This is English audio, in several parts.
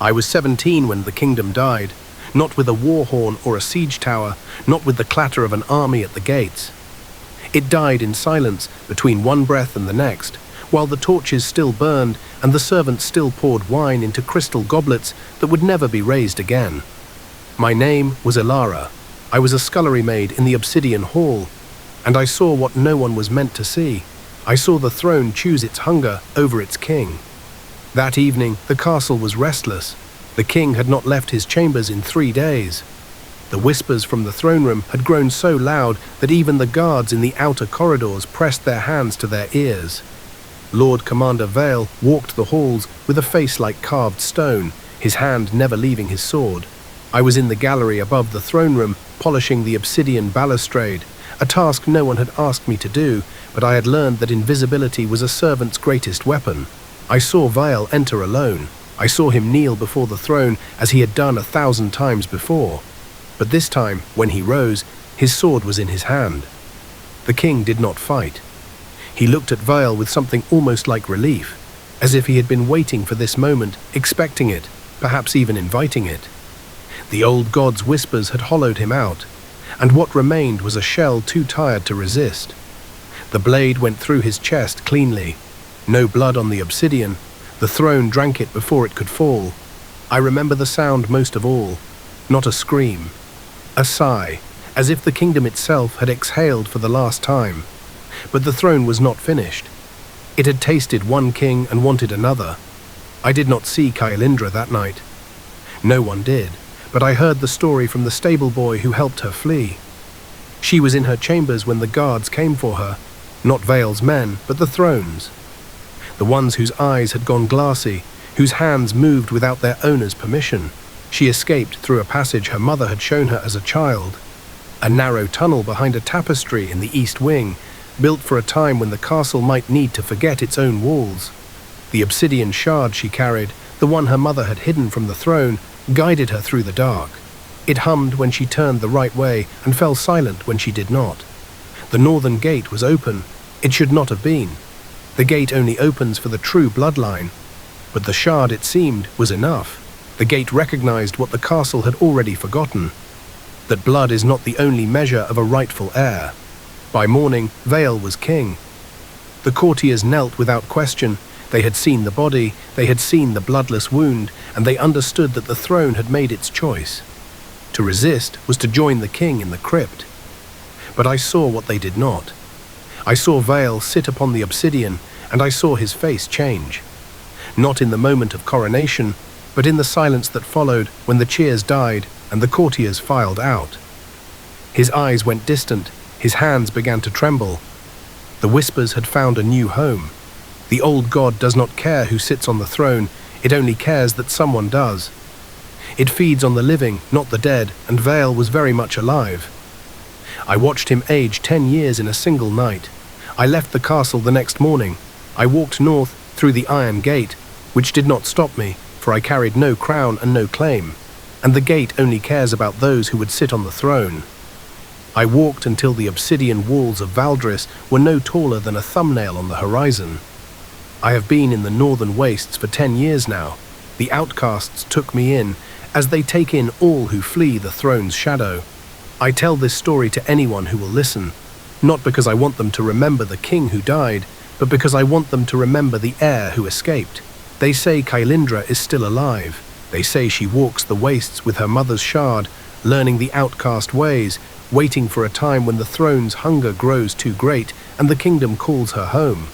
I was 17 when the kingdom died, not with a war horn or a siege tower, not with the clatter of an army at the gates. It died in silence between one breath and the next, while the torches still burned and the servants still poured wine into crystal goblets that would never be raised again. My name was Elara. I was a scullery maid in the Obsidian Hall, and I saw what no one was meant to see. I saw the throne choose its hunger over its king. That evening, the castle was restless. The king had not left his chambers in 3 days. The whispers from the throne room had grown so loud that even the guards in the outer corridors pressed their hands to their ears. Lord Commander Vael walked the halls with a face like carved stone, his hand never leaving his sword. I was in the gallery above the throne room, polishing the obsidian balustrade, a task no one had asked me to do, but I had learned that invisibility was a servant's greatest weapon. I saw Vael enter alone. I saw him kneel before the throne as he had done 1,000 times before. But this time, when he rose, his sword was in his hand. The king did not fight. He looked at Vael with something almost like relief, as if he had been waiting for this moment, expecting it, perhaps even inviting it. The old god's whispers had hollowed him out, and what remained was a shell too tired to resist. The blade went through his chest cleanly. No blood on the obsidian. The throne drank it before it could fall. I remember the sound most of all. Not a scream. A sigh, as if the kingdom itself had exhaled for the last time. But the throne was not finished. It had tasted one king and wanted another. I did not see Kaelindra that night. No one did, but I heard the story from the stable boy who helped her flee. She was in her chambers when the guards came for her, not Vael's men, but the throne's. The ones whose eyes had gone glassy, whose hands moved without their owner's permission. She escaped through a passage her mother had shown her as a child, a narrow tunnel behind a tapestry in the east wing, built for a time when the castle might need to forget its own walls. The obsidian shard she carried, the one her mother had hidden from the throne, guided her through the dark. It hummed when she turned the right way and fell silent when she did not. The northern gate was open. It should not have been. The gate only opens for the true bloodline. But the shard, it seemed, was enough. The gate recognized what the castle had already forgotten, that blood is not the only measure of a rightful heir. By morning, Vael was king. The courtiers knelt without question. They had seen the body, they had seen the bloodless wound, and they understood that the throne had made its choice. To resist was to join the king in the crypt. But I saw what they did not. I saw Vael sit upon the obsidian, and I saw his face change. Not in the moment of coronation, but in the silence that followed when the cheers died and the courtiers filed out. His eyes went distant, his hands began to tremble. The whispers had found a new home. The old god does not care who sits on the throne, it only cares that someone does. It feeds on the living, not the dead, and Vael was very much alive. I watched him age 10 years in a single night. I left the castle the next morning. I walked north through the iron gate, which did not stop me, for I carried no crown and no claim, and the gate only cares about those who would sit on the throne. I walked until the obsidian walls of Valdris were no taller than a thumbnail on the horizon. I have been in the northern wastes for 10 years now. The outcasts took me in, as they take in all who flee the throne's shadow. I tell this story to anyone who will listen, not because I want them to remember the king who died, but because I want them to remember the heir who escaped. They say Kaelindra is still alive. They say she walks the wastes with her mother's shard, learning the outcast ways, waiting for a time when the throne's hunger grows too great and the kingdom calls her home.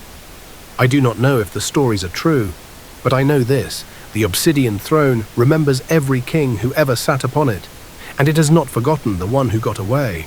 I do not know if the stories are true, but I know this: the Obsidian Throne remembers every king who ever sat upon it, and it has not forgotten the one who got away.